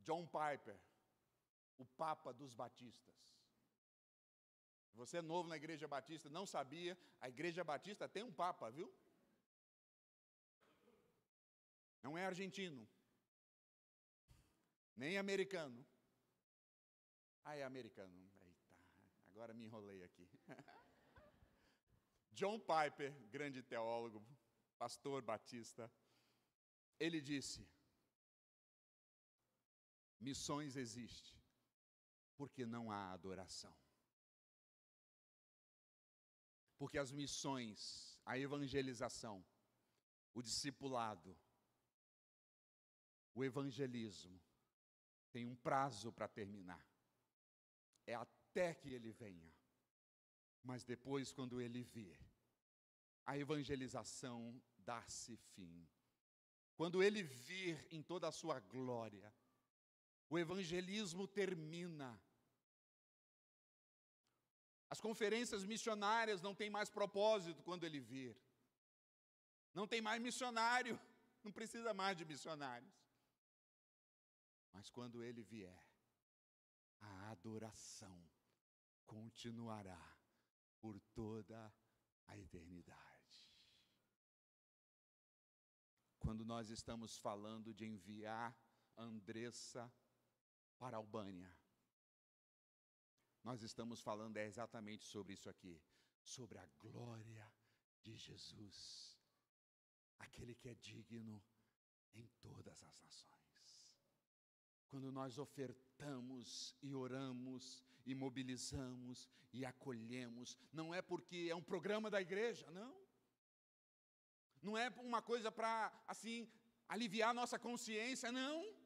A: John Piper, o Papa dos Batistas. Você é novo na Igreja Batista, não sabia, a Igreja Batista tem um Papa, viu? Não é argentino, nem americano. Ah, é americano. Agora me enrolei aqui. John Piper, grande teólogo, pastor batista, ele disse: missões existem porque não há adoração. Porque as missões, a evangelização, o discipulado, o evangelismo, tem um prazo para terminar. É até que ele venha. Mas depois, quando ele vier, a evangelização dá-se fim. Quando ele vir em toda a sua glória, o evangelismo termina. As conferências missionárias não têm mais propósito quando ele vir. Não tem mais missionário, não precisa mais de missionários. Mas quando ele vier, a adoração continuará por toda a eternidade. Quando nós estamos falando de enviar Andressa para a Albânia, nós estamos falando exatamente sobre isso aqui, sobre a glória de Jesus, aquele que é digno em todas as nações. Quando nós ofertamos e oramos e mobilizamos e acolhemos, não é porque é um programa da igreja, não. Não é uma coisa para, assim, aliviar nossa consciência, não.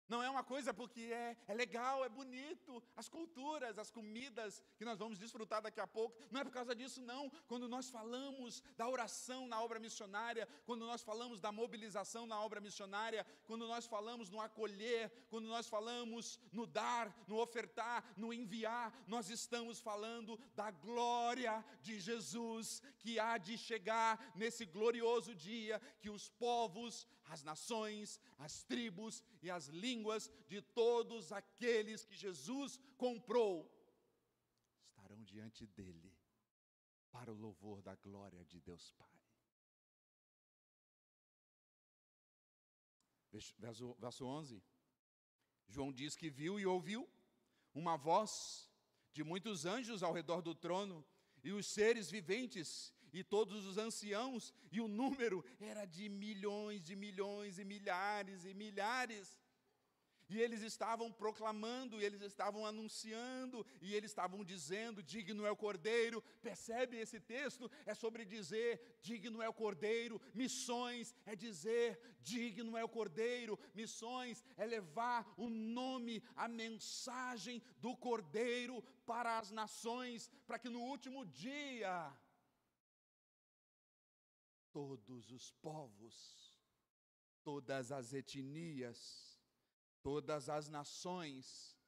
A: Não é uma coisa porque é legal, é bonito, as culturas, as comidas que nós vamos desfrutar daqui a pouco. Não é por causa disso, não. Quando nós falamos da oração na obra missionária, quando nós falamos da mobilização na obra missionária, quando nós falamos no acolher, quando nós falamos no dar, no ofertar, no enviar, nós estamos falando da glória de Jesus que há de chegar nesse glorioso dia que os povos, as nações, as tribos e as línguas de todos aqueles que Jesus comprou estarão diante dele para o louvor da glória de Deus Pai. Verso 11, João diz que viu e ouviu uma voz de muitos anjos ao redor do trono e os seres viventes e todos os anciãos, e o número era de milhões e milhares e milhares. E eles estavam proclamando, e eles estavam anunciando, e eles estavam dizendo, digno é o Cordeiro. Percebe esse texto? É sobre dizer, digno é o Cordeiro. Missões é dizer, digno é o Cordeiro. Missões é levar o nome, a mensagem do Cordeiro para as nações, para que no último dia todos os povos, todas as etnias, todas as nações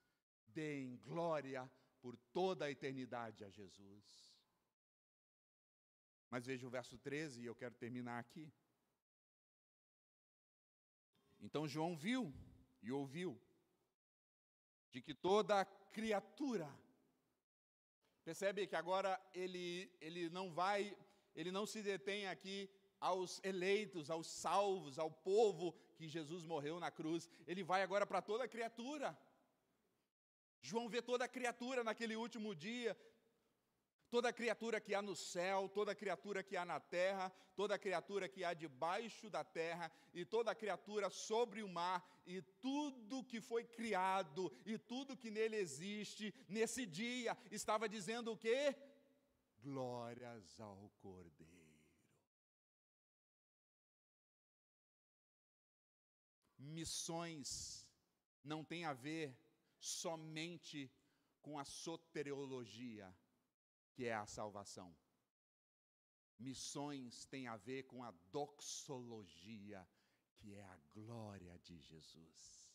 A: deem glória por toda a eternidade a Jesus. Mas veja o verso 13, e eu quero terminar aqui. Então João viu e ouviu de que toda criatura, percebe que agora ele não se detém aqui aos eleitos, aos salvos, ao povo que Jesus morreu na cruz. Ele vai agora para toda a criatura. João vê toda a criatura naquele último dia, toda a criatura que há no céu, toda a criatura que há na terra, toda a criatura que há debaixo da terra, e toda a criatura sobre o mar, e tudo que foi criado, e tudo que nele existe, nesse dia, estava dizendo o quê? Glórias ao Cordeiro. Missões não tem a ver somente com a soteriologia, que é a salvação. Missões tem a ver com a doxologia, que é a glória de Jesus.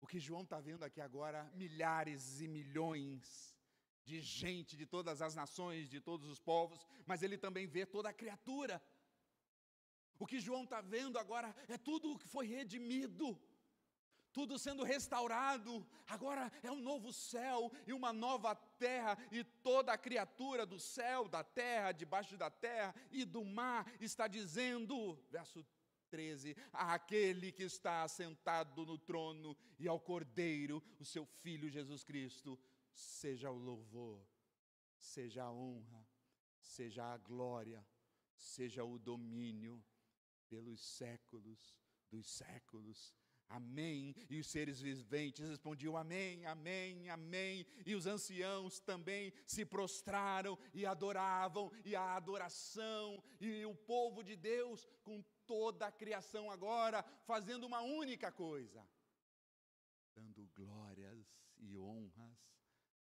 A: O que João está vendo aqui agora, milhares e milhões de gente de todas as nações, de todos os povos, mas ele também vê toda a criatura. O que João está vendo agora é tudo o que foi redimido, tudo sendo restaurado. Agora é um novo céu e uma nova terra, e toda a criatura do céu, da terra, debaixo da terra e do mar está dizendo, verso 13, àquele que está assentado no trono e ao Cordeiro, o seu Filho Jesus Cristo, seja o louvor, seja a honra, seja a glória, seja o domínio, pelos séculos dos séculos. Amém. E os seres viventes respondiam amém, amém, amém. E os anciãos também se prostraram e adoravam, e a adoração, e o povo de Deus com toda a criação agora fazendo uma única coisa, dando glórias e honras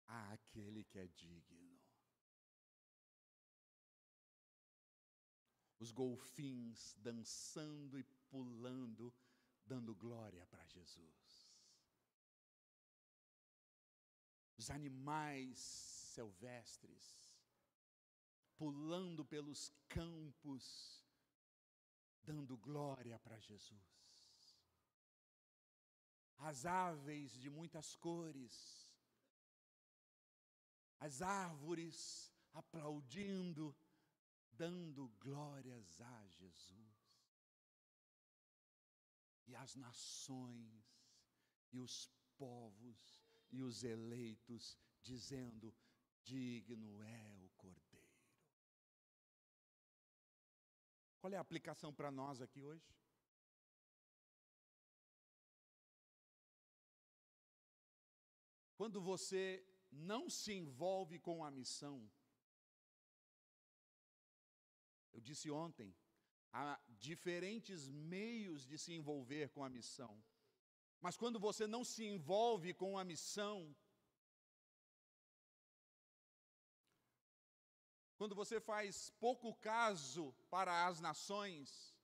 A: àquele que é digno. Os golfinhos dançando e pulando, dando glória para Jesus. Os animais silvestres, pulando pelos campos, dando glória para Jesus. As aves de muitas cores, as árvores aplaudindo, dando glórias a Jesus. E as nações, e os povos, e os eleitos, dizendo, digno é o Cordeiro. Qual é a aplicação para nós aqui hoje? Quando você não se envolve com a missão, eu disse ontem, há diferentes meios de se envolver com a missão. Mas quando você não se envolve com a missão, quando você faz pouco caso para as nações,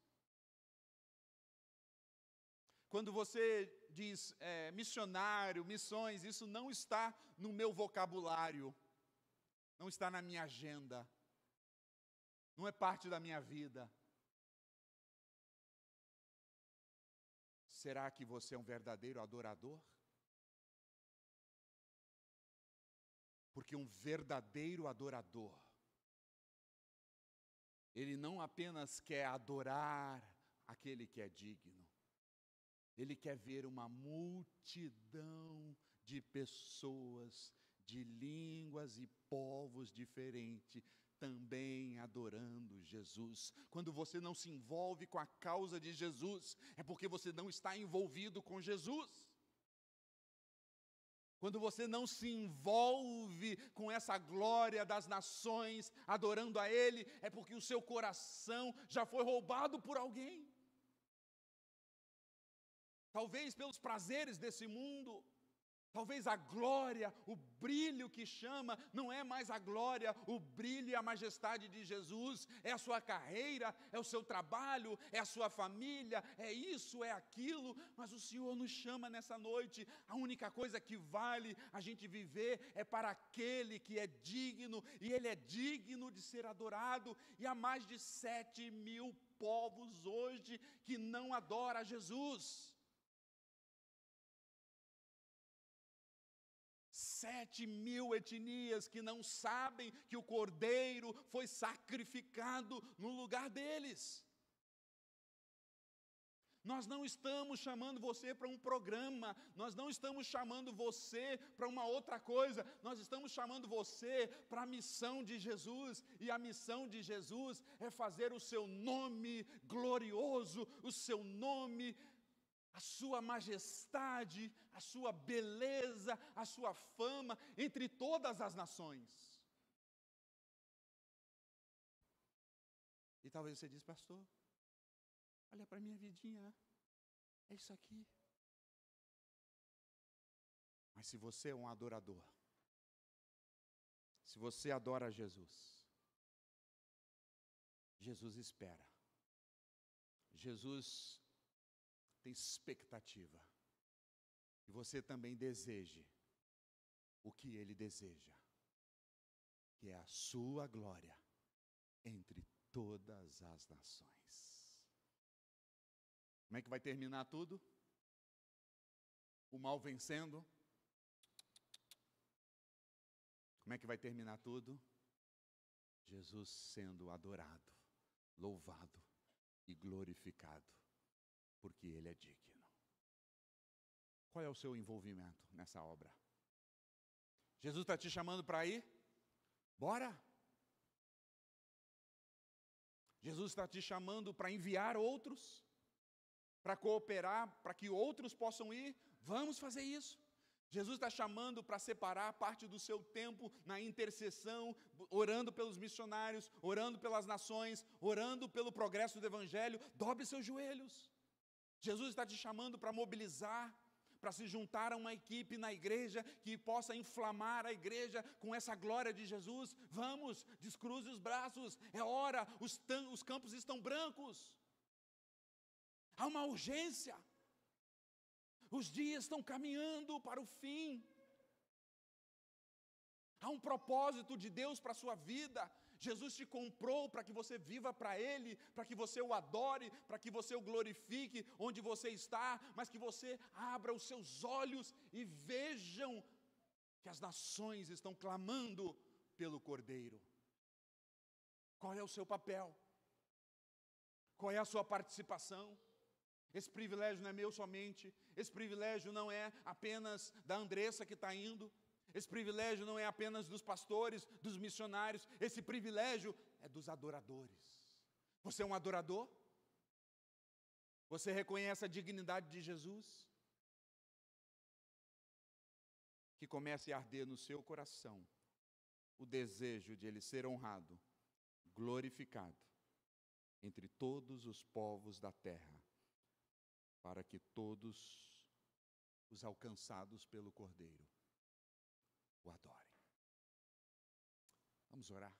A: quando você diz missionário, missões, isso não está no meu vocabulário, não está na minha agenda, não é parte da minha vida. Será que você é um verdadeiro adorador? Porque um verdadeiro adorador, ele não apenas quer adorar aquele que é digno, ele quer ver uma multidão de pessoas, de línguas e povos diferentes, também adorando Jesus. Quando você não se envolve com a causa de Jesus, é porque você não está envolvido com Jesus. Quando você não se envolve com essa glória das nações, adorando a Ele, é porque o seu coração já foi roubado por alguém. Talvez pelos prazeres desse mundo, talvez a glória, o brilho que chama, não é mais a glória, o brilho e a majestade de Jesus, é a sua carreira, é o seu trabalho, é a sua família, é isso, é aquilo, mas o Senhor nos chama nessa noite, a única coisa que vale a gente viver é para aquele que é digno, e Ele é digno de ser adorado, e há mais de 7.000 povos hoje que não adoram a Jesus. 7.000 etnias que não sabem que o Cordeiro foi sacrificado no lugar deles. Nós não estamos chamando você para um programa, nós não estamos chamando você para uma outra coisa, nós estamos chamando você para a missão de Jesus, e a missão de Jesus é fazer o seu nome glorioso, o seu nome, a sua majestade, a sua beleza, a sua fama entre todas as nações. E talvez você diz, pastor, olha para a minha vidinha, é isso aqui. Mas se você é um adorador, se você adora Jesus, Jesus espera. Jesus tem expectativa. E você também deseje o que Ele deseja, que é a sua glória entre todas as nações. Como é que vai terminar tudo? O mal vencendo. Como é que vai terminar tudo? Jesus sendo adorado, louvado e glorificado, porque Ele é digno. Qual é o seu envolvimento nessa obra? Jesus está te chamando para ir? Bora! Jesus está te chamando para enviar outros, para cooperar, para que outros possam ir? Vamos fazer isso. Jesus está chamando para separar parte do seu tempo na intercessão, orando pelos missionários, orando pelas nações, orando pelo progresso do Evangelho. Dobre seus joelhos. Jesus está te chamando para mobilizar, para se juntar a uma equipe na igreja que possa inflamar a igreja com essa glória de Jesus. Vamos, descruze os braços, é hora, os campos estão brancos. Há uma urgência. Os dias estão caminhando para o fim. Há um propósito de Deus para a sua vida. Jesus te comprou para que você viva para Ele, para que você o adore, para que você o glorifique onde você está, mas que você abra os seus olhos e vejam que as nações estão clamando pelo Cordeiro. Qual é o seu papel? Qual é a sua participação? Esse privilégio não é meu somente, esse privilégio não é apenas da Andressa que está indo, Esse privilégio não é apenas dos pastores, dos missionários, esse privilégio é dos adoradores. Você é um adorador? Você reconhece a dignidade de Jesus? Que comece a arder no seu coração o desejo de Ele ser honrado, glorificado entre todos os povos da terra, para que todos os alcançados pelo Cordeiro o adorem. Vamos orar.